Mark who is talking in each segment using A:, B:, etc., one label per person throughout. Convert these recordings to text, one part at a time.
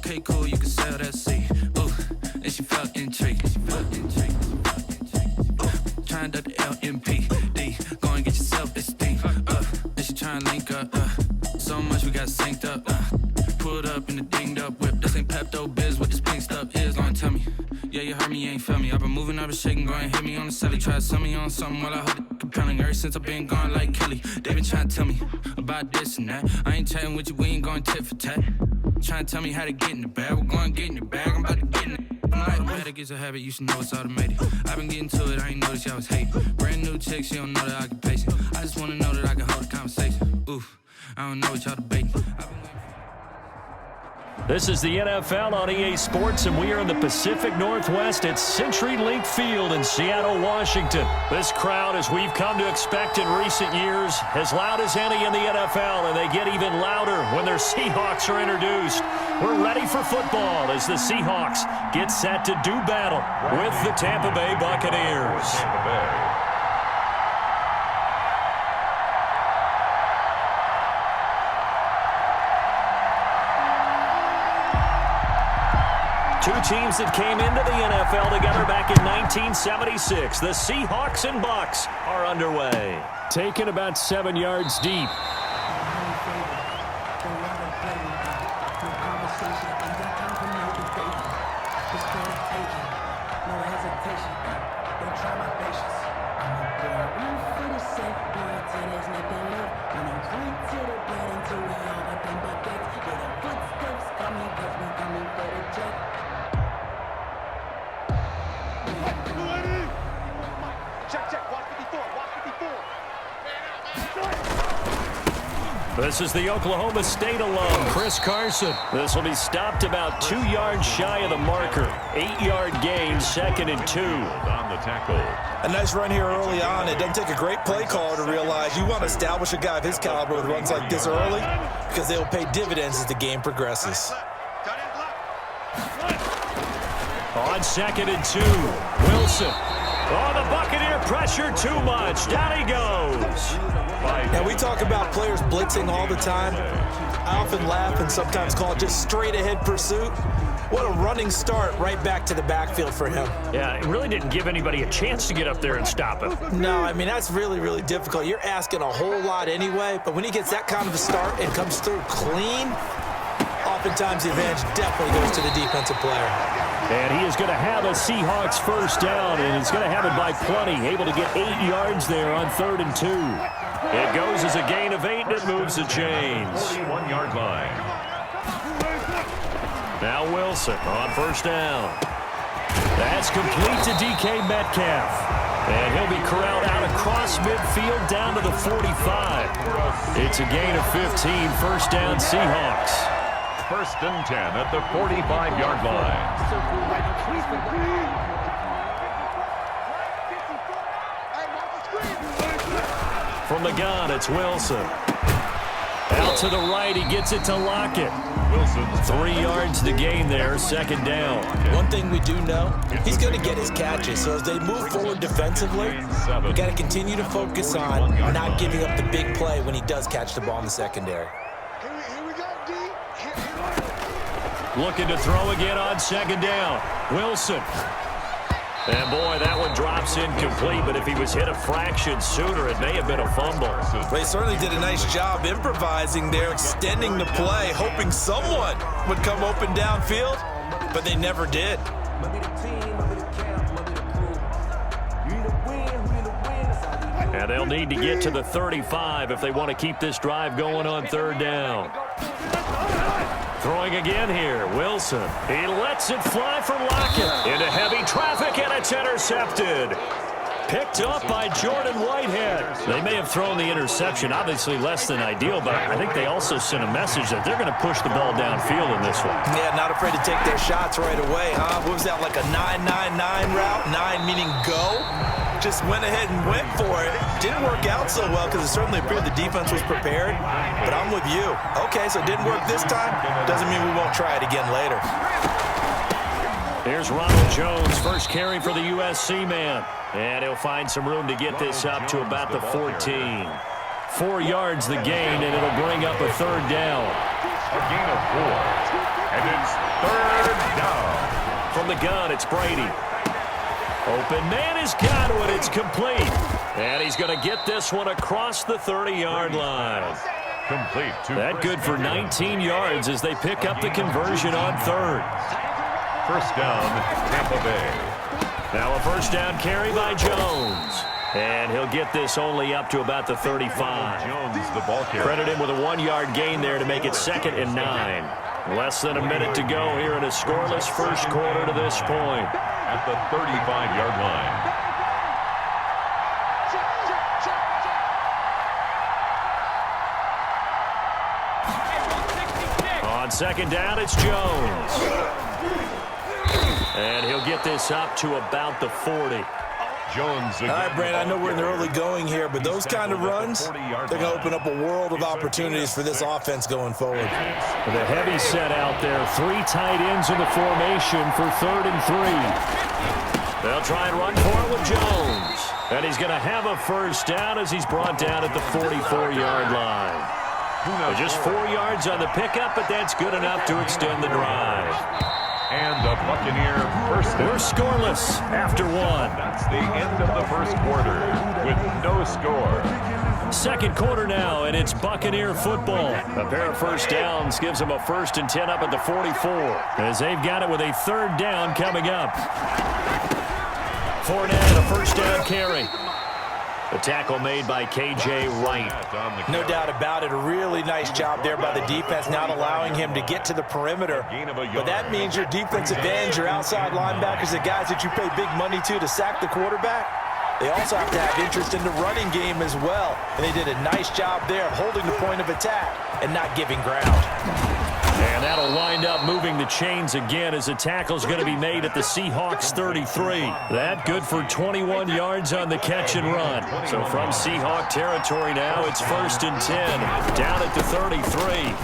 A: Okay, cool, you can sell that seat. Ooh, and she felt intrigued. Trying to the LMPD. Go and get your self-esteem. And she trying to link up. So much we got synced up. Pulled up in the dinged up whip. This ain't Pepto-Biz, what this pink stuff is. Long tell me. Yeah, you heard me, you ain't feel me. I've been moving, I've been shaking, go and hit me on the celly. Try to sell me on something while I heard it compelling. Ever since I've been gone like Kelly, they been trying to tell me about this and that. I ain't chatting with you, we ain't going tit for tat. Trying to tell me how to get in the bag. We're going to get in the bag, I'm about to get in it. I'm like, better get a habit, you should know it's automated. I've been getting to it, I ain't noticed y'all was hating. Brand new chick, she don't know that I can pace it. I just wanna know that I can hold a conversation. Oof, I don't know what y'all debating.
B: This is the NFL on EA Sports, and we are in the Pacific Northwest at CenturyLink Field in Seattle, Washington. This crowd, as we've come to expect in recent years, as loud as any in the NFL, and they get even louder when their Seahawks are introduced. We're ready for football as the Seahawks get set to do battle with the Tampa Bay Buccaneers. Two teams that came into the NFL together back in 1976. The Seahawks and Bucs are underway. Taken about 7 yards deep. This is the Oklahoma State alum, Chris Carson. This will be stopped about 2 yards shy of the marker. 8-yard gain, 2nd and 2.
C: On the tackle.
D: A nice run here early on. It doesn't take a great play caller to realize you want to establish a guy of his caliber with runs like this early because they will pay dividends as the game progresses.
B: On 2nd and 2, Wilson. Oh, the Buccaneer pressure too much. Down he goes.
D: Now, we talk about players blitzing all the time. I often laugh and sometimes call it just straight-ahead pursuit. What a running start right back to the backfield for him.
B: Yeah, it really didn't give anybody a chance to get up there and stop him.
D: No, I mean, that's really, really difficult. You're asking a whole lot anyway, but when he gets that kind of a start and comes through clean, oftentimes the advantage definitely goes to the defensive player.
B: And he is going to have a Seahawks first down, and he's going to have it by plenty. Able to get 8 yards there on 3rd and 2. It goes as a gain of 8, and it moves the chains.
C: 41-yard line.
B: Now Wilson on first down. That's complete to DK Metcalf. And he'll be corralled out across midfield down to the 45. It's a gain of 15, first down Seahawks.
C: 1st and 10 at the 45-yard line.
B: From the gun, it's Wilson. Out to the right, he gets it to Lockett. 3 yards to gain there, 2nd down.
D: One thing we do know, he's going to get his catches. So as they move forward defensively, we got to continue to focus on not giving up the big play when he does catch the ball in the secondary.
B: Looking to throw again on 2nd down. Wilson. And boy, that one drops incomplete, but if he was hit a fraction sooner, it may have been a fumble.
D: Well, he certainly did a nice job improvising there, extending the play, hoping someone would come open downfield, but they never did.
B: And they'll need to get to the 35 if they want to keep this drive going on 3rd down. Throwing again here, Wilson. He lets it fly from Lockett. Into heavy traffic, and it's intercepted. Picked up by Jordan Whitehead. They may have thrown the interception, obviously less than ideal, but I think they also sent a message that they're going to push the ball downfield in this one.
D: Yeah, not afraid to take their shots right away, huh? What was that, like a 9-9-9 route? 9 meaning go? Just went ahead and went for it. Didn't work out so well because it certainly appeared the defense was prepared. But I'm with you. Okay, so it didn't work this time. Doesn't mean we won't try it again later.
B: Here's Ronald Jones, first carry for the USC man. And he'll find some room to get this up to about the 14. 4 yards the gain, and it'll bring up a 3rd down.
C: A gain of 4. And it's Third down.
B: From the gun, it's Brady. Open man has got it. It's complete. And he's going to get this one across the 30-yard line.
C: Complete to
B: That good for 19 yards as they pick up the conversion on third.
C: First down, Tampa Bay.
B: Now a first down carry by Jones. And he'll get this only up to about the 35.
C: Jones, the ball carrier.
B: Credit him with a 1-yard gain there to make it 2nd and 9. Less than a minute to go here in a scoreless first quarter to this point.
C: At the 35-yard line.
B: On second down, it's Jones. And he'll get this up to about the 40.
C: Jones.
D: All right, Brandon, I know we're in the early going here, but those kind of runs, they're going to open up a world of opportunities for this offense going forward.
B: With a heavy set out there, 3 tight ends in the formation for 3rd and 3. They'll try and run for it with Jones. And he's going to have a first down as he's brought down at the 44-yard line. Just 4 yards on the pickup, but that's good enough to extend the drive.
C: And a Buccaneer first down.
B: We're scoreless after 1.
C: That's the end of the first quarter with no score.
B: Second quarter now, and it's Buccaneer football. A pair of first downs gives them a 1st and 10 up at the 44. As they've got it with a 3rd down coming up. Fournette, a first down carry. The tackle made by K.J. Wright.
D: No doubt about it. A really nice job there by the defense, not allowing him to get to the perimeter. But that means your defensive ends, your outside linebackers, the guys that you pay big money to sack the quarterback, they also have to have interest in the running game as well. And they did a nice job there of holding the point of attack and not giving ground.
B: And that'll wind up moving the chains again as the tackle's going to be made at the Seahawks 33. That good for 21 yards on the catch and run. So from Seahawk territory now, it's 1st and 10. Down at the 33.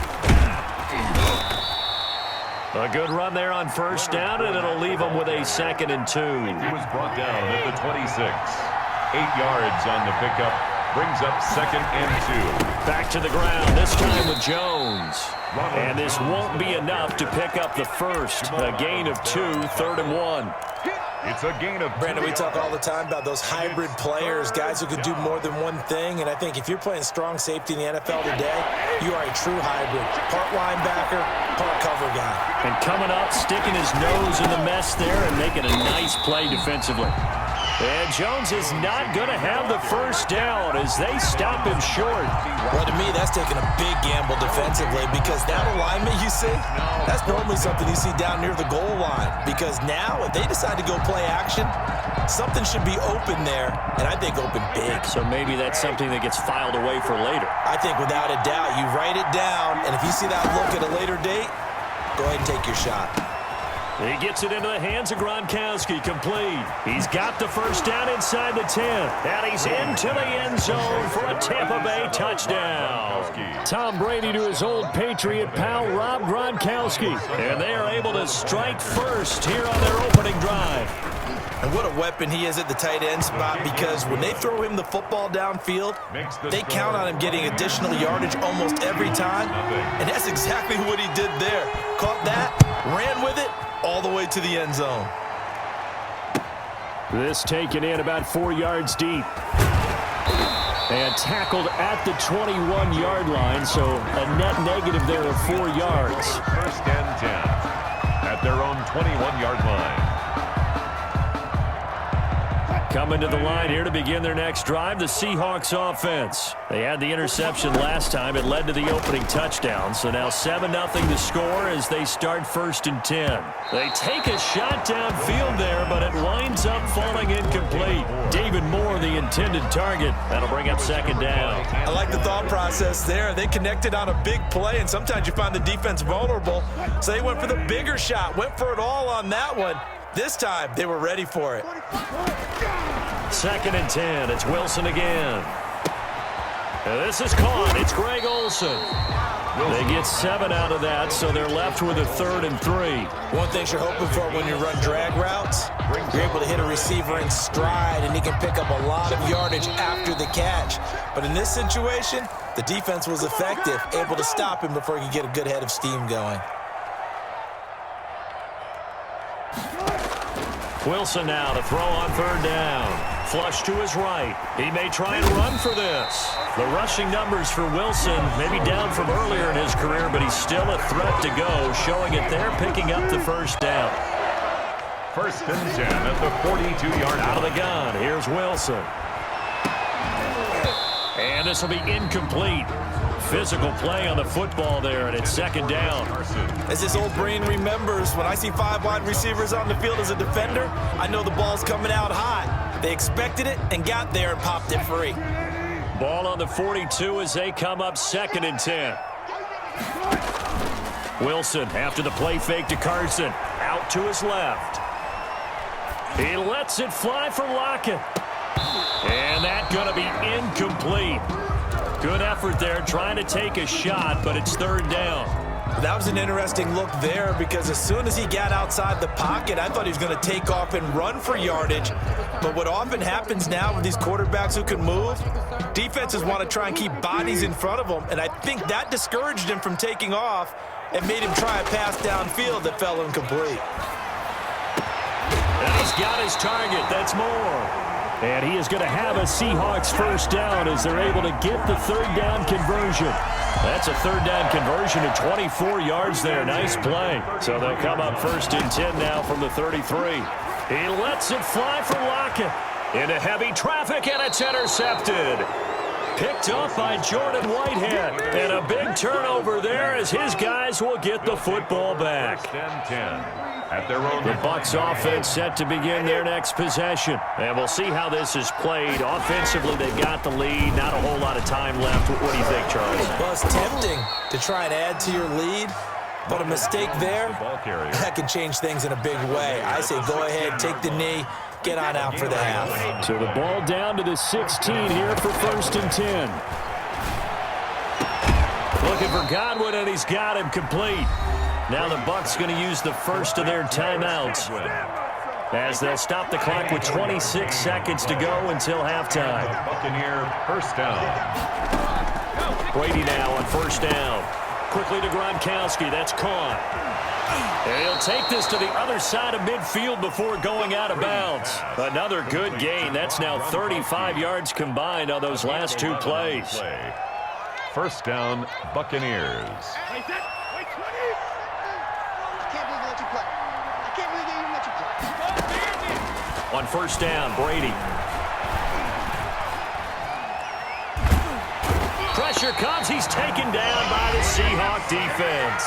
B: A good run there on first down, and it'll leave them with a 2nd and 2.
C: He was brought down at the 26. 8 yards on the pickup. Brings up 2nd and 2.
B: Back to the ground, this time with Jones. And this won't be enough to pick up the first. A gain of 2, 3rd and 1.
C: It's a gain of 2.
D: Brandon, we talk all the time about those hybrid players, guys who could do more than one thing. And I think if you're playing strong safety in the NFL today, you are a true hybrid. Part linebacker, part cover guy.
B: And coming up, sticking his nose in the mess there and making a nice play defensively. And Jones is not going to have the first down as they stop him short.
D: Well, to me, that's taking a big gamble defensively because that alignment you see, that's normally something you see down near the goal line. Because now, if they decide to go play action, something should be open there, and I think open big.
B: So maybe that's something that gets filed away for later.
D: I think without a doubt, you write it down, and if you see that look at a later date, go ahead and take your shot.
B: He gets it into the hands of Gronkowski, complete. He's got the first down inside the 10. And he's into the end zone for a Tampa Bay touchdown. Tom Brady to his old Patriot pal, Rob Gronkowski. And they are able to strike first here on their opening drive.
D: And what a weapon he is at the tight end spot because when they throw him the football downfield, they count on him getting additional yardage almost every time. And that's exactly what he did there. Caught that, ran with it, all the way to the end zone.
B: This taken in about 4 yards deep. And tackled at the 21-yard line, so a net negative there of 4 yards.
C: 1st and 10 at their own 21-yard line.
B: Coming to the line here to begin their next drive, the Seahawks offense. They had the interception last time. It led to the opening touchdown. So now 7-0 to score as they start 1st and 10. They take a shot downfield there, but it winds up falling incomplete. David Moore, the intended target. That'll bring up 2nd down.
D: I like the thought process there. They connected on a big play, and sometimes you find the defense vulnerable. So they went for the bigger shot, went for it all on that one. This time, they were ready for it.
B: 2nd and 10. It's Wilson again. This is caught. It's Greg Olsen. They get 7 out of that, so they're left with a 3rd and 3.
D: One thing you're hoping for when you run drag routes, you're able to hit a receiver in stride, and he can pick up a lot of yardage after the catch. But in this situation, the defense was effective, able to stop him before he could get a good head of steam going.
B: Wilson now to throw on third down. Flush to his right. He may try and run for this. The rushing numbers for Wilson may be down from earlier in his career, but he's still a threat to go, showing it there, picking up the first down.
C: 1st and 10 at the 42-yard
B: out of the gun. Here's Wilson. And this will be incomplete. Physical play on the football there, and it's 2nd down.
D: As his old brain remembers, when I see 5 wide receivers on the field as a defender, I know the ball's coming out high. They expected it and got there and popped it free.
B: Ball on the 42 as they come up 2nd and 10. Wilson after the play fake to Carson. Out to his left. He lets it fly for Lockett. And that's going to be incomplete. Good effort there trying to take a shot, but it's 3rd down.
D: That was an interesting look there because as soon as he got outside the pocket, I thought he was going to take off and run for yardage. But what often happens now with these quarterbacks who can move, defenses want to try and keep bodies in front of them, and I think that discouraged him from taking off and made him try a pass downfield that fell incomplete.
B: And he's got his target. That's more. And he is going to have a Seahawks first down as they're able to get the 3rd down conversion. That's a 3rd down conversion of 24 yards there. Nice play. So they'll come up 1st and 10 now from the 33. He lets it fly for Lockett. Into heavy traffic, and it's intercepted. Picked up by Jordan Whitehead. And a big turnover there as his guys will get the football back.
C: 1st and 10. At their own
B: the Bucs offense set to begin their next possession. And we'll see how this is played. Offensively, they got the lead. Not a whole lot of time left. What do you think, Charles?
D: Well, it's tempting to try and add to your lead, but a mistake there, that can change things in a big way. I say go ahead, take the knee, get on out for the half.
B: So the ball down to the 16 here for 1st and 10. Looking for Godwin, and he's got him complete. Now the Bucs going to use the first of their timeouts as they'll stop the clock with 26 seconds to go until halftime.
C: Buccaneer first down.
B: Brady now on 1st down. Quickly to Gronkowski. That's caught. And he'll take this to the other side of midfield before going out of bounds. Another good gain. That's now 35 yards combined on those last 2 plays.
C: 1st down, Buccaneers.
B: On 1st down, Brady. Pressure comes. He's taken down by the Seahawks defense.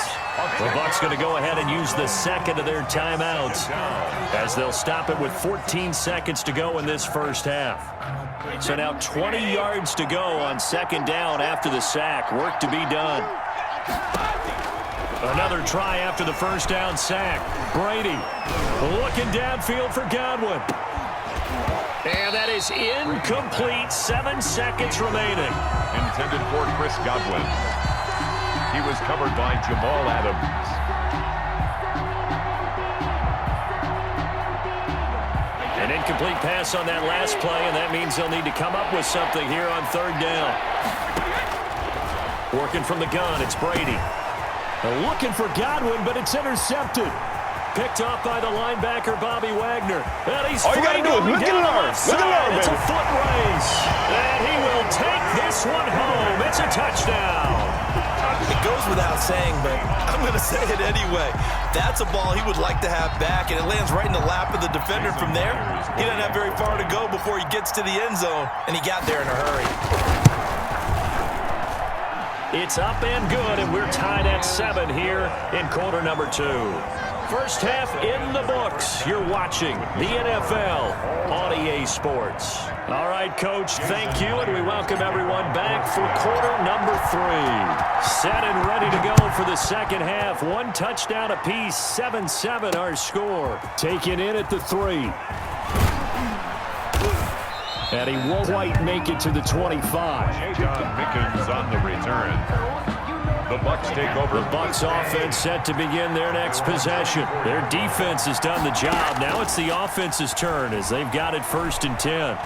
B: The Bucs going to go ahead and use the 2nd of their timeouts as they'll stop it with 14 seconds to go in this first half. So now 20 yards to go on 2nd down after the sack. Work to be done. Another try after the 1st down sack. Brady looking downfield for Godwin. And that is incomplete. 7 seconds remaining.
C: Intended for Chris Godwin. He was covered by Jamal Adams.
B: An incomplete pass on that last play, and that means they'll need to come up with something here on 3rd down. Working from the gun, it's Brady. Looking for Godwin, but it's intercepted. Picked off by the linebacker, Bobby Wagner. And he's
E: all you got to do is look and learn. Look and learn,
B: It's
E: baby.
B: a foot race. And he will take this one home. It's a touchdown.
D: It goes without saying, but I'm going to say it anyway. That's a ball he would like to have back, and it lands right in the lap of the defender from there. He doesn't have very far to go before he gets to the end zone, and he got there in a hurry.
B: It's up and good, and we're tied at 7 here in quarter number 2. First half in the books. You're watching the NFL on EA Sports. All right, Coach, thank you, and we welcome everyone back for quarter number 3. Set and ready to go for the second half. 1 touchdown apiece, 7-7 our score. Taken in at the 3. And he won't quite make it to the 25.
C: John Mickens on the return. The Bucs take over.
B: The Bucs offense set to begin their next possession. Their defense has done the job. Now it's the offense's turn as they've got it 1st and 10.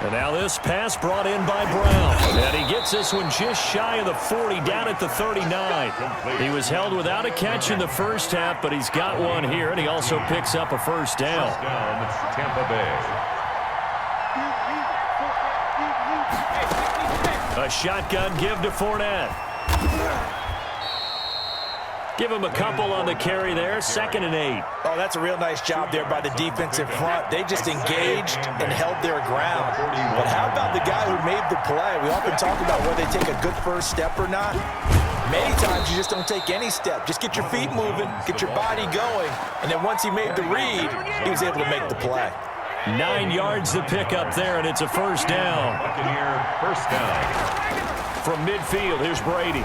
B: And now this pass brought in by Brown. And he gets this one just shy of the 40, down at the 39. He was held without a catch in the first half, but he's got one here, and he also picks up a first down.
C: First down, it's Tampa Bay.
B: A shotgun give to Fournette. Give him a couple on the carry there, 2nd and 8.
D: Oh, that's a real nice job there by the defensive front. They just engaged and held their ground. But how about the guy who made the play? We often talk about whether they take a good first step or not. Many times you just don't take any step. Just get your feet moving, get your body going, and then once he made the read, he was able to make the play.
B: 9 yards to pick up there, and it's a first down.
C: Buccaneers first down.
B: From midfield, here's Brady.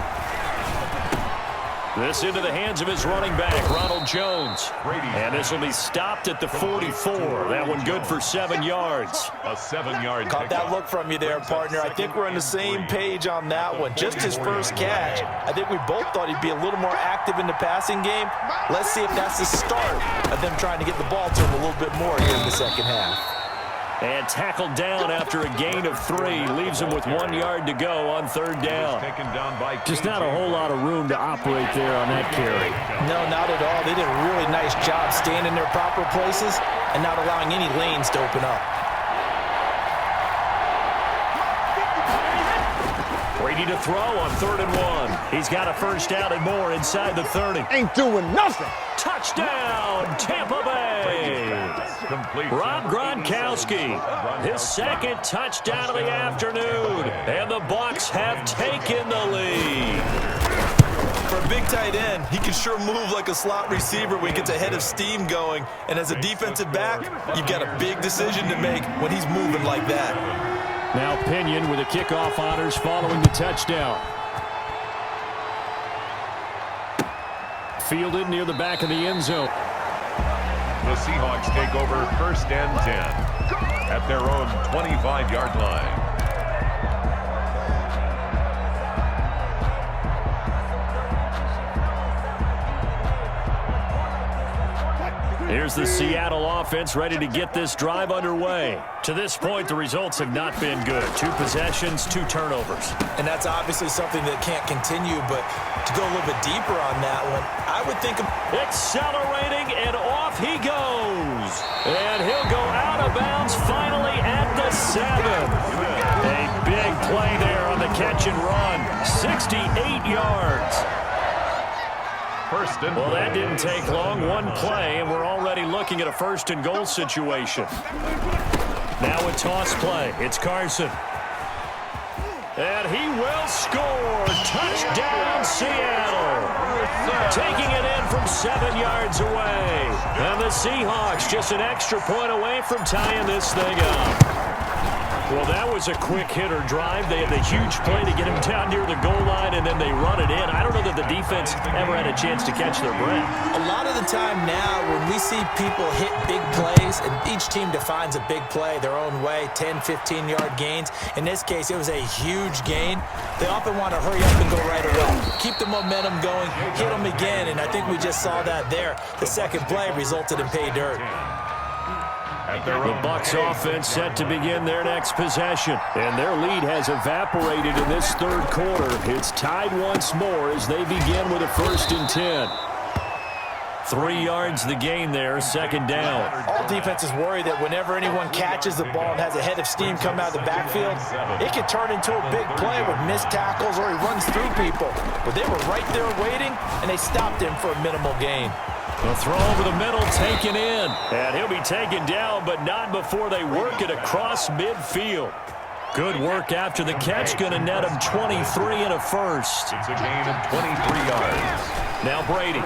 B: This into the hands of his running back, Ronald Jones. And this will be stopped at the 44. That one good for 7 yards.
C: A 7-yard
D: Caught that look from you there, partner. I think we're on the same page on that one. Just his first catch. I think we both thought he'd be a little more active in the passing game. Let's see if that's the start of them trying to get the ball to him a little bit more here in the second half.
B: And tackled down after a gain of 3. Leaves him with 1 yard to go on 3rd down.
C: taken down by
B: Just not a whole lot of room to operate there on that carry.
D: No, not at all. They did a really nice job staying in their proper places and not allowing any lanes to open up.
B: Brady to throw on 3rd and 1. He's got a first down and more inside the 30.
E: Ain't doing nothing.
B: Touchdown, Tampa Bay. Rob Gronkowski, his 2nd touchdown of the afternoon, and the Bucs have taken the lead.
D: For a big tight end, he can sure move like a slot receiver when he gets a head of steam going. And as a defensive back, you've got a big decision to make when he's moving like that.
B: Now Pinion with the kickoff honors following the touchdown. Fielded near the back of the end zone.
C: The Seahawks take over 1st and 10 at their own 25-yard line.
B: Here's the Seattle offense ready to get this drive underway. To this point, the results have not been good. 2 possessions, 2 turnovers.
D: And that's obviously something that can't continue, but to go a little bit deeper on that one, I would think of
B: Accelerating, and off he goes. And he'll go out of bounds finally at the 7. A big play there on the catch and run. 68 yards.
C: First and
B: Well, that didn't take long. 1 play, and we're already looking at a 1st and goal situation. Now a toss play. It's Carson. And he will score. Touchdown, Seattle. Taking it in from 7 yards away. And the Seahawks just an extra point away from tying this thing up. Well, that was a quick hitter drive. They had the huge play to get him down near the goal line, and then they run it in. I don't know that the defense ever had a chance to catch their breath.
D: a lot of the time now when we see people hit big plays, and each team defines a big play their own way, 10, 15-yard gains. In this case, it was a huge gain. They often want to hurry up and go right away. Keep the momentum going, hit them again, and I think we just saw that there. The second play resulted in pay dirt.
B: The Bucs offense set to begin their next possession, and their lead has evaporated in this 3rd quarter. It's tied once more as they begin with a 1st and 10. 3 yards the gain there, 2nd down.
D: All defenses worry that whenever anyone catches the ball and has a head of steam come out of the backfield, it can turn into a big play with missed tackles or he runs through people. But they were right there waiting, and they stopped him for a minimal gain.
B: The throw over the middle taken in. And he'll be taken down, but not before they work it across midfield. Good work after the catch. Going to net him 23 and a 1st.
C: It's a gain of 23 yards.
B: Now Brady.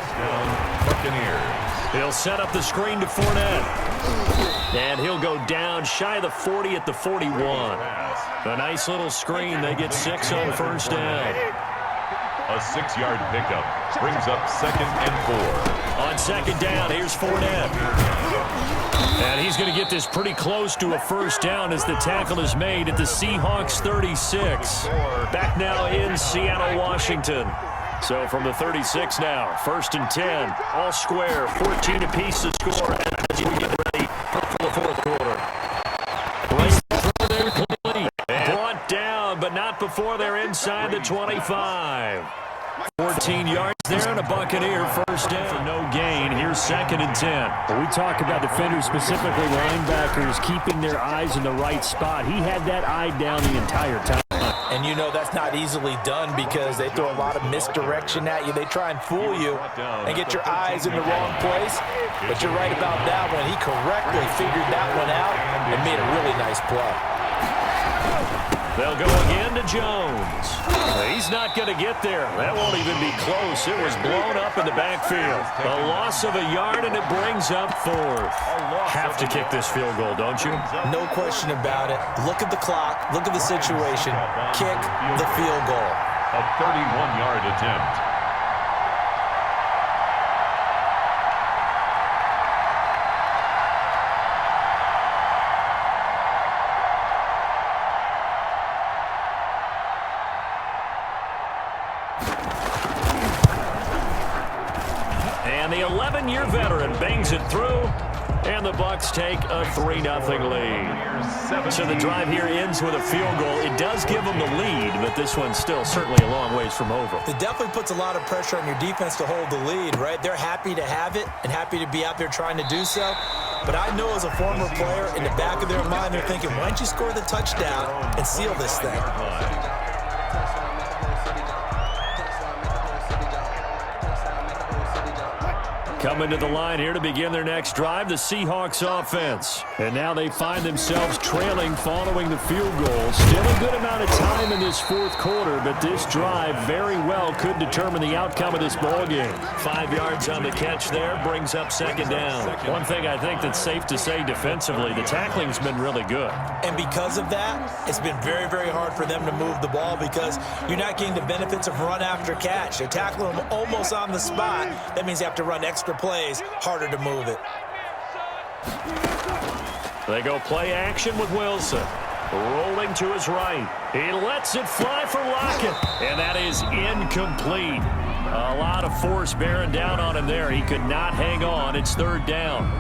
C: Buccaneers.
B: He'll set up the screen to Fournette. And he'll go down shy of the 40 at the 41. A nice little screen. They get 6 on 1st down.
C: A 6-yard pickup brings up 2nd and 4.
B: On 2nd down, here's Fournette. And he's going to get this pretty close to a 1st down as the tackle is made at the Seahawks 36. Back now in Seattle, Washington. So from the 36 now, 1st and 10, all square, 14 apiece to score as we get ready for the 4th quarter. Right throw there, not before they're inside the 25. 14 yards there and a Buccaneer first down for no gain. Here's 2nd and 10.
F: When we talk about defenders, specifically linebackers, keeping their eyes in the right spot. He had that eye down the entire time.
D: And you know that's not easily done because they throw a lot of misdirection at you. They try and fool you and get your eyes in the wrong place. But you're right about that one. He correctly figured that one out and made a really nice play.
B: They'll go again to Jones. He's not going to get there. That won't even be close. It was blown up in the backfield. A loss of a yard, and it brings up 4th. Have to kick this field goal, don't you?
D: No question about it. Look at the clock. Look at the situation. Kick the field goal.
C: A 31-yard attempt.
B: And the 11-year veteran bangs it through, and the Bucs take a 3-0 lead. So the drive here ends with a field goal. It does give them the lead, but this one's still certainly a long ways from over.
D: It definitely puts a lot of pressure on your defense to hold the lead, right? They're happy to have it and happy to be out there trying to do so. But I know as a former player, in the back of their mind, they're thinking, why don't you score the touchdown and seal this thing?
B: Coming to the line here to begin their next drive, the Seahawks offense. And now they find themselves trailing following the field goal. Still a good amount of time in this 4th quarter, but this drive very well could determine the outcome of this ballgame. 5 yards on the catch there brings up 2nd down. One thing I think that's safe to say defensively, the tackling's been really good.
D: And because of that, it's been very, very hard for them to move the ball because you're not getting the benefits of run after catch. They're tackling them almost on the spot. That means you have to run extra plays, harder to move it.
B: They go play action with Wilson. Rolling to his right. He lets it fly for Lockett. And that is incomplete. A lot of force bearing down on him there. He could not hang on. It's 3rd down.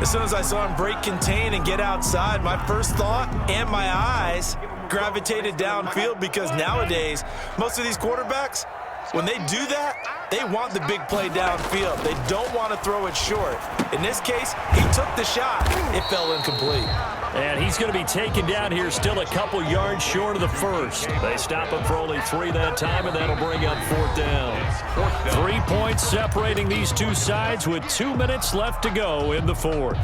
D: As soon as I saw him break contain and get outside, my first thought and my eyes gravitated downfield because nowadays, most of these quarterbacks, when they do that, they want the big play downfield. They don't want to throw it short. In this case, he took the shot. It fell incomplete.
B: And he's going to be taken down here still a couple yards short of the first. They stop him for only 3 that time, and that'll bring up 4th down. 3 points separating these two sides with 2 minutes left to go in the 4th.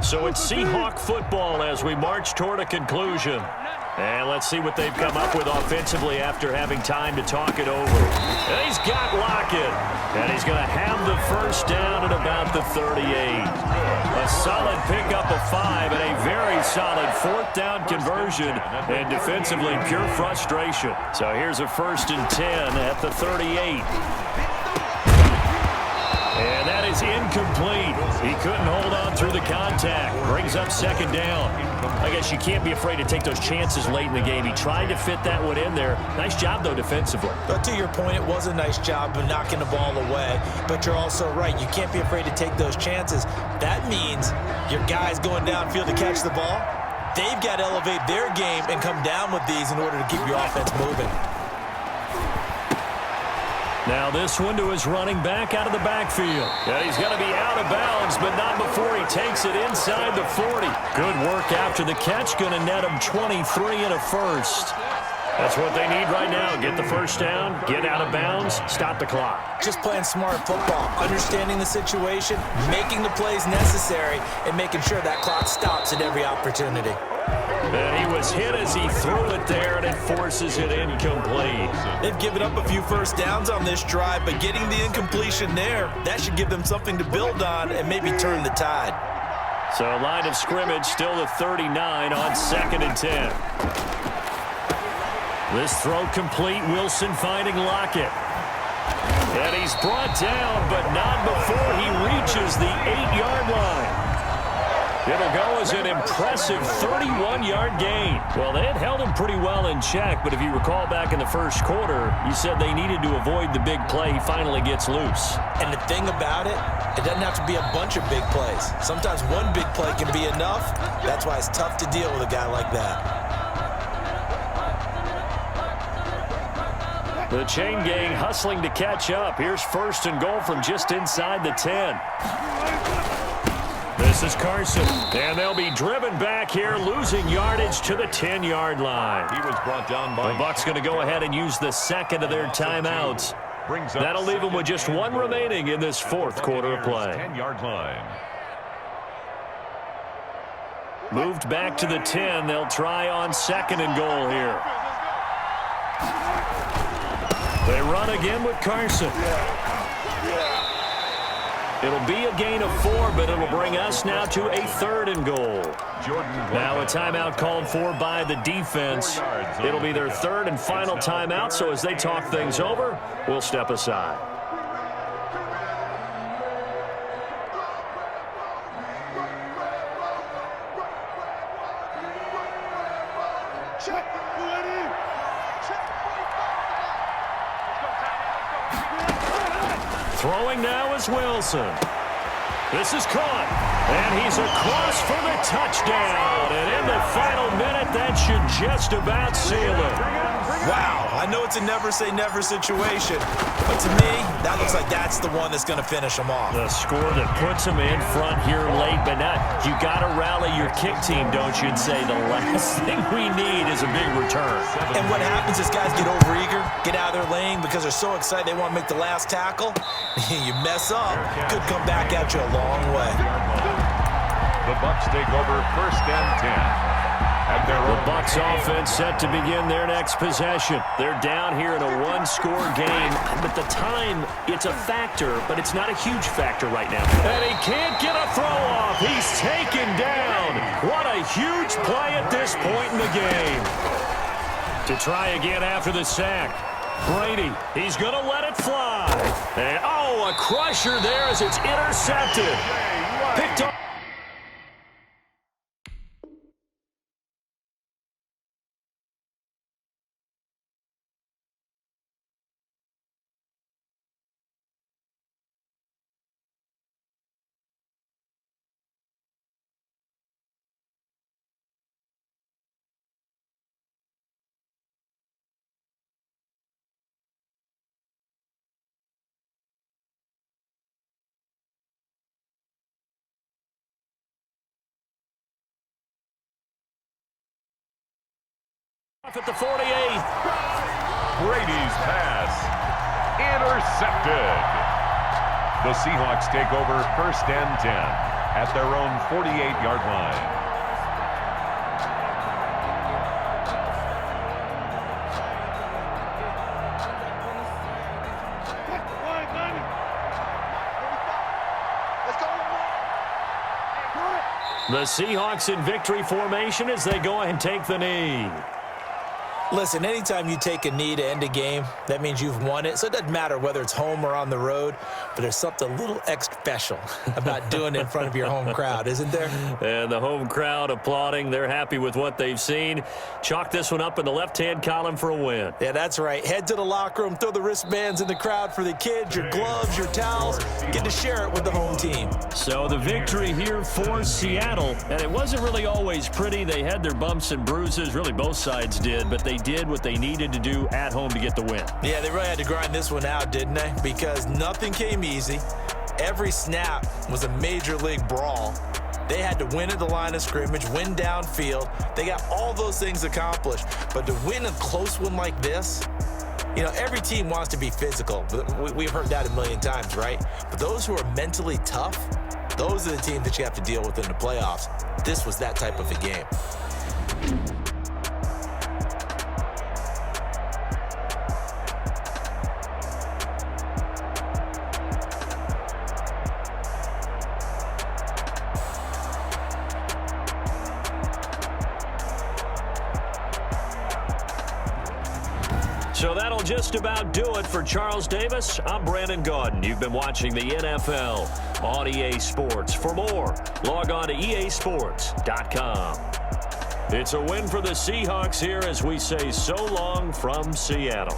B: So it's Seahawk football as we march toward a conclusion. And let's see what they've come up with offensively after having time to talk it over. And he's got Lockett. And he's going to have the first down at about the 38. A solid pickup of 5 and a very solid 4th down conversion. And defensively, pure frustration. So here's a 1st and 10 at the 38. And that is incomplete. He couldn't hold on through the contact. Brings up 2nd down. I guess you can't be afraid to take those chances late in the game. He tried to fit that one in there. Nice job, though, defensively.
D: But to your point, it was a nice job of knocking the ball away. But you're also right. You can't be afraid to take those chances. That means your guys going downfield to catch the ball, they've got to elevate their game and come down with these in order to keep your offense moving.
B: Now this one to his running back out of the backfield. Yeah, he's going to be out of bounds, but not before he takes it inside the 40. Good work after the catch. Going to net him 23 and a first. That's what they need right now. Get the first down, get out of bounds, stop the clock.
D: Just playing smart football, understanding the situation, making the plays necessary, and making sure that clock stops at every opportunity.
B: And he was hit as he threw it there, and it forces it incomplete.
D: They've given up a few first downs on this drive, but getting the incompletion there, that should give them something to build on and maybe turn the tide.
B: So line of scrimmage still the 39 on 2nd and 10. This throw complete, Wilson finding Lockett. And he's brought down, but not before he reaches the 8-yard line. It'll go as an impressive 31-yard gain. Well, they had held him pretty well in check, but if you recall back in the first quarter, you said they needed to avoid the big play. He finally gets loose.
D: And the thing about it, it doesn't have to be a bunch of big plays. Sometimes one big play can be enough. That's why it's tough to deal with a guy like that.
B: The chain gang hustling to catch up. Here's 1st and goal from just inside the 10. This is Carson, and they'll be driven back here, losing yardage to the 10-yard line.
C: He was brought down by
B: The Bucs going to go ahead and use the second of their timeouts. That'll leave them with just one remaining in this 4th quarter of play.
C: 10-yard line.
B: Moved back to the 10. They'll try on 2nd and goal here. They run again with Carson. It'll be a gain of 4, but it'll bring us now to a 3rd and goal. Now a timeout called for by the defense. It'll be their 3rd and final timeout, so as they talk things over, we'll step aside. Throwing now is Wilson. This is caught, and he's across for the touchdown. And in the final minute, that should just about seal it.
D: Wow, I know it's a never-say-never situation, but to me, that looks like that's the one that's going to finish them off.
B: The score that puts them in front here late, but not. You got to rally your kick team, don't you, and say the last thing we need is a big return.
D: And what happens is guys get overeager, get out of their lane because they're so excited they want to make the last tackle. You mess up, could come back at you a long way.
C: The Bucs take over 1st and 10.
B: The Bucs offense set to begin their next possession. They're down here in a one-score game, but the time, it's a factor, but it's not a huge factor right now. And he can't get a throw off. He's taken down. What a huge play at this point in the game. To try again after the sack. Brady, he's going to let it fly. And, oh, a crusher there as it's intercepted. Picked up. At the 48.
C: Brady's pass intercepted. The Seahawks take over 1st and 10 at their own 48-yard line.
B: The Seahawks in victory formation as they go and take the knee.
D: Listen, anytime you take a knee to end a game, that means you've won it. So it doesn't matter whether it's home or on the road, but there's something a little extra special about doing it in front of your home crowd, isn't there?
B: And the home crowd applauding. They're happy with what they've seen. Chalk this one up in the left-hand column for a win.
D: Yeah, that's right. Head to the locker room, throw the wristbands in the crowd for the kids, your gloves, your towels. Get to share it with the home team.
B: So the victory here for Seattle, and it wasn't really always pretty. They had their bumps and bruises. Really, both sides did, but they did what they needed to do at home to get the win.
D: Yeah, they really had to grind this one out, didn't they? Because nothing came easy. Every snap was a major league brawl. They had to win at the line of scrimmage, win downfield. They got all those things accomplished. But to win a close one like this, you know, every team wants to be physical. We've heard that a million times, right? But those who are mentally tough, those are the teams that you have to deal with in the playoffs. This was that type of a game.
B: So that'll just about do it for Charles Davis. I'm Brandon Gaudin. You've been watching the NFL on EA Sports. For more Log on to easports.com. It's a win for the Seahawks here as we say so long from Seattle.